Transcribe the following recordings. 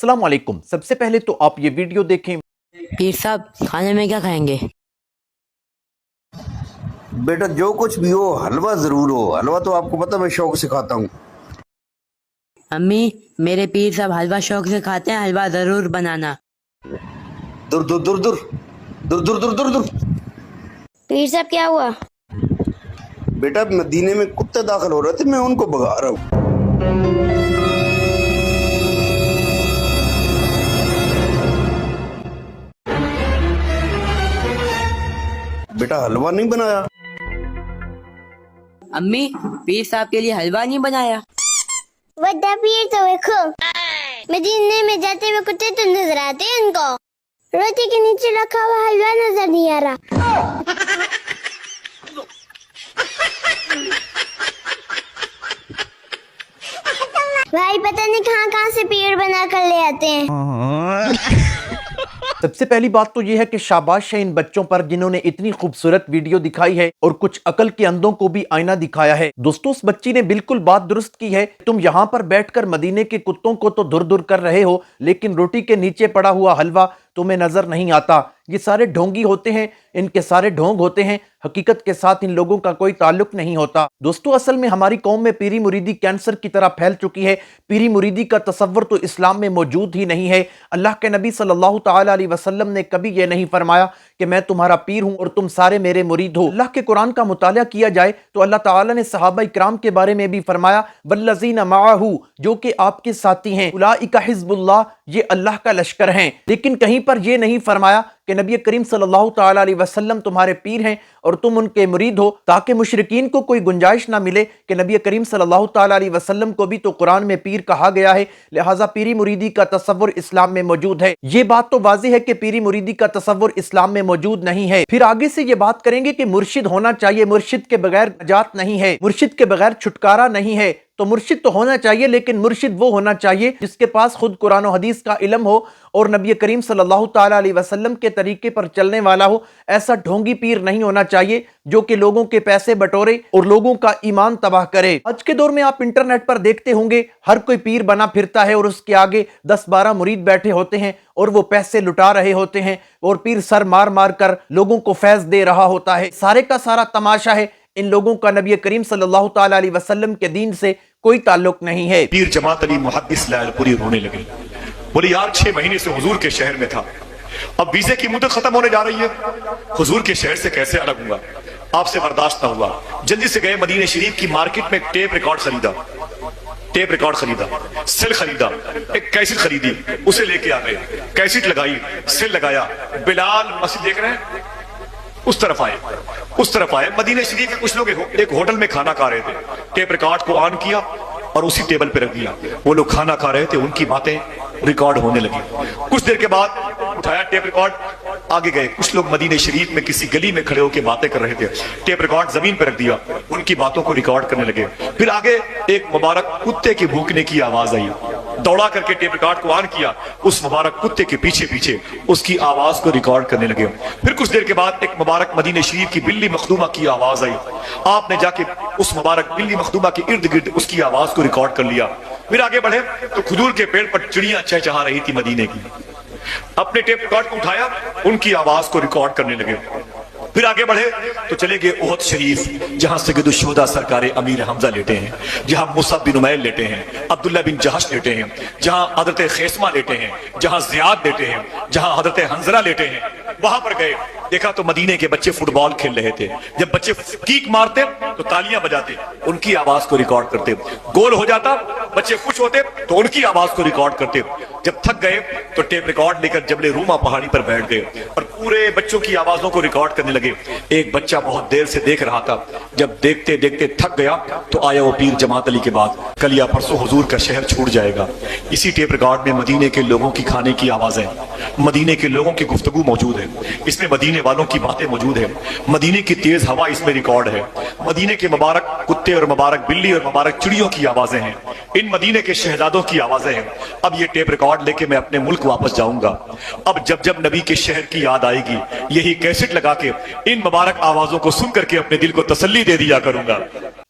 अस्सलाम वालेकुम। सबसे पहले तो आप ये वीडियो देखें। पीर साहब खाने में क्या खाएंगे? बेटा जो कुछ भी हो हलवा जरूर हो। हलवा तो आपको पता मैं शौक से खाता हूँ। अम्मी, मेरे पीर साहब हलवा शौक से खाते हैं, हलवा जरूर बनाना। दूर दूर दूर दूर दूर दूर दूर दूर दूर। पीर साहब क्या हुआ? बेटा मदीने में कुत्ते दाखिल हो रहे थे, मैं उनको भगा रहा हूँ। बेटा हलवा नहीं बनाया? अम्मी, पीर साहब के लिए हलवा नहीं बनाया? बड़ा पीर तो देखो, मदीने में जाते हुए कुत्ते तो नजर आते हैं उनको, रोटी के नीचे रखा हुआ हलवा नजर नहीं आ रहा। भाई पता नहीं कहाँ से पीर बना कर ले आते हैं। सबसे पहली बात तो ये है कि शाबाश है इन बच्चों पर जिन्होंने इतनी खूबसूरत वीडियो दिखाई है और कुछ अकल के अंधों को भी आईना दिखाया है। दोस्तों, उस बच्ची ने बिल्कुल बात दुरुस्त की है। तुम यहाँ पर बैठकर मदीने के कुत्तों को तो धुर धुर कर रहे हो, लेकिन रोटी के नीचे पड़ा हुआ हलवा तुम्हें नजर नहीं आता। ये सारे ढोंगी होते हैं, इनके सारे ढोंग होते हैं, हकीकत के साथ इन लोगों का कोई ताल्लुक नहीं होता। दोस्तों, असल में हमारी कौम में पीरी मुरीदी कैंसर की तरह फैल चुकी है। पीरी मुरीदी का तसव्वुर तो इस्लाम में मौजूद ही नहीं है। अल्लाह के नबी सल्लल्लाहु तआला अलैहि वसल्लम ने कभी ये नहीं फरमाया कि मैं तुम्हारा पीर हूं और तुम सारे मेरे मुरीद हो। अल्लाह के कुरान का मुताला किया जाए तो अल्लाह ताला ने सहाबा इकराम के बारे में भी फरमाया, वल्लज़ीना माअहू, जो कि आपके साथी हैं, उलाइका हिज़्बुल्लाह, ये अल्लाह का लश्कर हैं। लेकिन कहीं पर ये नहीं फरमाया कि नबी करीम सल्लल्लाहु तआला अलैहि वसल्लम तुम्हारे पीर हैं और तुम उनके मुरीद हो, ताकि मुशरिकीन को कोई गुंजाइश ना मिले कि नबी करीम सल्लल्लाहु तआला अलैहि वसल्लम को भी तो कुरान में पीर कहा गया है, लिहाजा पीरी मुरीदी का तसव्वुर इस्लाम में मौजूद है। ये बात तो वाज़ेह है कि पीरी मुरीदी का तसव्वुर इस्लाम में मौजूद नहीं है। फिर आगे से ये बात करेंगे कि मुर्शिद होना चाहिए, मुर्शिद के बगैर नजात नहीं है, मुर्शिद के बगैर छुटकारा नहीं है। तो मुर्शिद तो होना चाहिए, लेकिन मुर्शिद वो होना चाहिए जिसके पास खुद कुरान और हदीस का इल्म हो और नबी करीम सल्लल्लाहु तआला अलैहि वसल्लम के तरीके पर चलने वाला हो। ऐसा ढोंगी पीर नहीं होना चाहिए जो कि लोगों के पैसे बटोरे और लोगों का ईमान तबाह करे। आज के दौर में आप इंटरनेट पर देखते होंगे, हर कोई पीर बना फिरता है और उसके आगे 10-12 मुरीद बैठे होते हैं और वो पैसे लुटा रहे होते हैं और पीर सर मार मार कर लोगों को फैज दे रहा होता है। सारे का सारा तमाशा है। इन लोगों का नबी करीम सल्लल्लाहु तआला अलैहि वसल्लम के दीन से कोई ताल्लुक नहीं है। पीर जमात अली मुहद्दिस लालपुरी रोने लगे, बोले यार 6 महीने से हुजूर के शहर में था, अब वीजे की मुद्दत खत्म होने जा रही है, हुजूर के शहर से कैसे अलग हुआ, आपसे बर्दाश्त ना हुआ। जल्दी से गए मदीने शरीफ की मार्केट में टेप रिकॉर्ड खरीदा, सेल खरीदा, एक कैसेट खरीदी, उसे लेके आ गए, कैसेट लगाई, सेल लगाया, बिलाल मस्जिद देख रहे हैं, उस तरफ आए। मदीने शरीफ के कुछ लोग एक होटल में खाना खा रहे थे, टेप रिकॉर्ड को ऑन किया और उसी टेबल पे रख दिया। वो लोग खाना खा रहे थे, उनकी बातें रिकॉर्ड होने लगी। कुछ देर के बाद उठाया टेप रिकॉर्ड, आगे गए। कुछ लोग मदीने शरीफ में किसी गली में खड़े होकर बातें कर रहे थे, टेप रिकॉर्ड जमीन पर रख दिया, उनकी बातों को रिकॉर्ड करने लगे। फिर आगे एक मुबारक कुत्ते की भूखने की आवाज आई, दौड़ा करके टेप रिकॉर्ड को ऑन किया, उस मुबारक कुत्ते के पीछे पीछे उसकी आवाज को रिकॉर्ड करने लगे। फिर कुछ देर के बाद एक मुबारक मदीने शरीफ की बिल्ली मखदूमा की आवाज आई, आपने जाके उस मुबारक बिल्ली मखदूमा के इर्द गिर्द उसकी आवाज को रिकॉर्ड कर लिया। फिर आगे बढ़े तो खजूर के पेड़ पर चिड़ियां चहचहा रही थी मदीने की, अपने टेप रिकॉर्ड को उठाया, उनकी आवाज को रिकॉर्ड करने लगे। फिर आगे बढ़े तो चले गए ओहद शरीफ, जहां सैयदुश शुहदा सरकार अमीर हमजा लेटे हैं, जहां मुसअब बिन उमैर लेटे हैं, अब्दुल्ला बिन जहश लेटे हैं, जहां हजरत खैसमा लेटे हैं, जहां जियाद लेटे हैं, जहां हजरत हंजरा लेटे हैं। वहां पर गए, देखा तो मदीने के बच्चे फुटबॉल खेल रहे थे। जब बच्चे कीक मारते तो तालियां बजाते, उनकी आवाज को रिकॉर्ड करते। गोल हो जाता, बच्चे खुश होते तो उनकी आवाज को रिकॉर्ड करते। जब थक गए तो टेप रिकॉर्ड लेकर जबले रूमा पहाड़ी पर बैठ गए और पूरे बच्चों की आवाजों को रिकॉर्ड करने लगे। एक बच्चा बहुत देर से देख रहा था, जब देखते देखते थक गया तो आया वो पीर जमात अली के बाद, कल या परसों हुजूर का शहर छूट जाएगा। इसी टेप रिकॉर्ड में मदीने के लोगों की खाने की आवाजें, मदीने के लोगों की गुफ्तगू मौजूद है, इसमें मदीने वालों की बातें मौजूद है, मदीने की तेज हवा इसमें रिकॉर्ड है, मदीने के मुबारक कुत्ते और मुबारक बिल्ली और मुबारक चिड़ियों की आवाजें हैं, इन मदीने के शहजादों की आवाजें हैं। अब ये टेप रिकॉर्ड लेके मैं अपने मुल्क वापस जाऊंगा। अब जब जब नबी के शहर की याद आएगी, यही कैसेट लगा के इन मुबारक आवाजों को सुन करके अपने दिल को तसल्ली दे दिया करूंगा।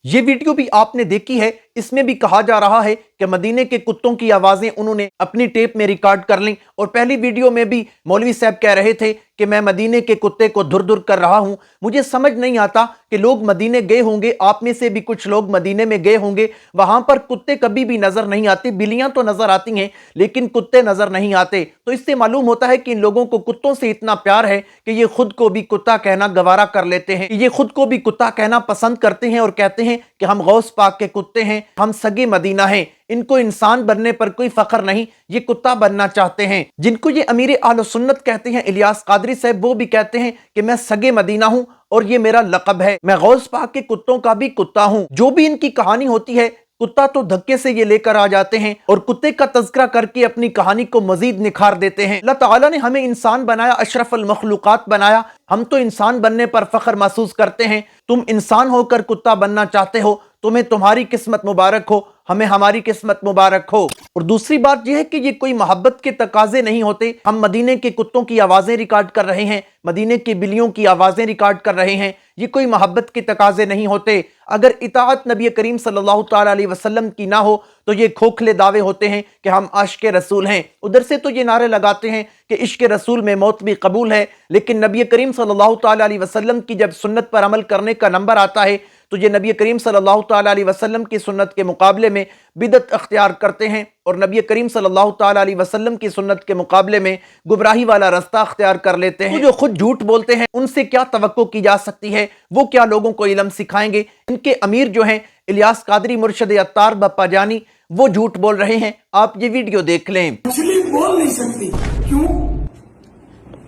ये वीडियो भी आपने देखी है, इसमें भी कहा जा रहा है कि मदीने के कुत्तों की आवाजें उन्होंने अपनी टेप में रिकॉर्ड कर लीं। और पहली वीडियो में भी मौलवी साहब कह रहे थे कि मैं मदीने के कुत्ते को धुर धुर कर रहा हूं। मुझे समझ नहीं आता कि लोग मदीने गए होंगे, आप में से भी कुछ लोग मदीने में गए होंगे, वहां पर कुत्ते कभी भी नजर नहीं आते। बिल्लियां तो नजर आती हैं लेकिन कुत्ते नजर नहीं आते। तो इससे मालूम होता है कि इन लोगों को कुत्तों से इतना प्यार है कि ये खुद को भी कुत्ता कहना गवारा कर लेते हैं, ये खुद को भी कुत्ता कहना पसंद करते हैं और कहते हैं कि हम गौस पाक के कुत्ते हैं, हम सगे मदीना हैं। इनको इंसान बनने पर कोई फख्र नहीं, ये कुत्ता बनना चाहते हैं। जिनको ये अमीर अहले सुन्नत कहते हैं इलियास कादरी साहब, वो भी कहते हैं कि मैं सगे मदीना हूं और ये मेरा लक़ब है, मैं गौस पाक के कुत्तों का भी कुत्ता हूं। जो भी इनकी कहानी होती है, कुत्ता तो धक्के से ये लेकर आ जाते हैं और कुत्ते का तज़किरा करके अपनी कहानी को मजीद निखार देते हैं। अल्लाह ताला ने हमें इंसान बनाया, अशरफुल मखलूकात बनाया, हम तो इंसान बनने पर फख्र महसूस करते हैं। तुम इंसान होकर कुत्ता बनना चाहते हो, तुम्हें तुम्हारी किस्मत मुबारक हो, हमें हमारी किस्मत मुबारक हो। और दूसरी बात यह है कि ये कोई मोहब्बत के तकाजे नहीं होते। हम मदीने के कुत्तों की आवाजें रिकॉर्ड कर रहे हैं, मदीने की बिल्लियों की आवाजें रिकॉर्ड कर रहे हैं, ये कोई मोहब्बत के तकाजे नहीं होते। अगर इताअत नबी करीम सल्लल्लाहु ताला अलैहि वसल्लम की ना हो तो ये खोखले दावे होते हैं कि हम आशिक रसूल हैं। उधर से तो ये नारे लगाते हैं कि इश्क रसूल में मौत भी कबूल है, लेकिन नबी करीम सल्लल्लाहु ताला अलैहि वसल्लम की जब सुन्नत पर अमल करने का नंबर आता है तो ये नबी करीम सल्लल्लाहु ताला अलैहि वसल्लम की सुन्नत के मुकाबले में बिदअत अख्तियार करते हैं और नबी करीम सल्लल्लाहु ताला अलैहि वसल्लम की सुन्नत के मुकाबले में गुमराही वाला रास्ता अख्तियार कर लेते हैं। जो खुद झूठ बोलते हैं उनसे क्या तवक्को की जा सकती है? वो क्या लोगों को इल्म सिखाएंगे? इनके अमीर जो हैं इलियास कादरी मुर्शद अत्तार बप्पा जानी, वो झूठ बोल रहे हैं। आप ये वीडियो देख लें। मछली बोल नहीं सकती, क्यों?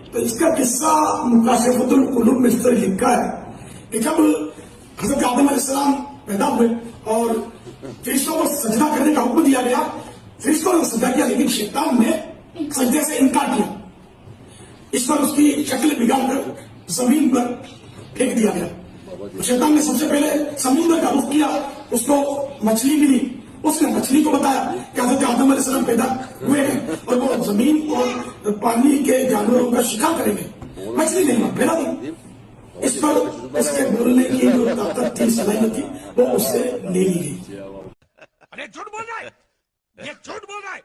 तो इसका किस्सा मुकाशिफतुल कुलूब में इस तरह लिखा है कि जब हज़रत आदम अलैहिस्सलाम पैदा हुए और फरिश्तों को सजदा करने का हुक्म दिया गया, फरिश्तों ने सजदा किया लेकिन शैतान ने सजदे से इनकार किया। इस पर उसकी शक्ल बिगाड़कर जमीन पर फेंक दिया गया। शैतान ने सबसे पहले समुद्र का रुख किया, उसको मछली मिली, उसने मछली को बताया कि हज़रत आदम अलैहिस्सलाम पैदा हुए हैं और वो जमीन और पानी के जानवरों का शिकार करेंगे। मछली नहीं फैला दी। इस पर उसके बोलने की जो ताकत थी, सलाहियत थी, वो उससे ले ली गई। अरे झूठ बोल रहा है, ये झूठ बोल रहा है।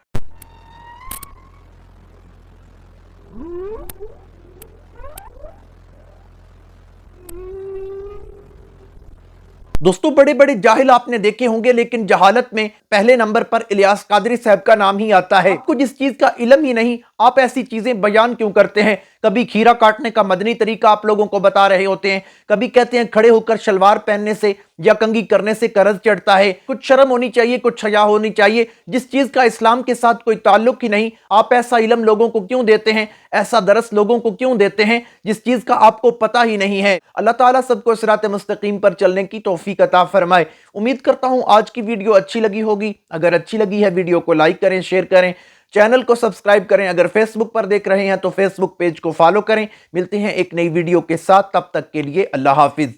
दोस्तों, बड़े बड़े जाहिल आपने देखे होंगे, लेकिन जहालत में पहले नंबर पर इलियास कादरी साहब का नाम ही आता है। आपको जिस चीज का इल्म ही नहीं, आप ऐसी चीजें बयान क्यों करते हैं? कभी खीरा काटने का मदनी तरीका आप लोगों को बता रहे होते हैं, कभी कहते हैं खड़े होकर शलवार पहनने से या कंघी करने से कर्ज चढ़ता है। कुछ शर्म होनी चाहिए, कुछ हया होनी चाहिए। जिस चीज का इस्लाम के साथ कोई ताल्लुक ही नहीं, आप ऐसा इल्म लोगों को क्यों देते हैं? ऐसा दरस लोगों को क्यों देते हैं जिस चीज का आपको पता ही नहीं है? अल्लाह ताला सबको सिरात मुस्तकीम पर चलने की तौफीक अता फरमाए। उम्मीद करता हूं आज की वीडियो अच्छी लगी होगी। अगर अच्छी लगी है वीडियो को लाइक करें, शेयर करें, चैनल को सब्सक्राइब करें। अगर फेसबुक पर देख रहे हैं तो फेसबुक पेज को फॉलो करें। मिलते हैं एक नई वीडियो के साथ, तब तक के लिए अल्लाह हाफिज।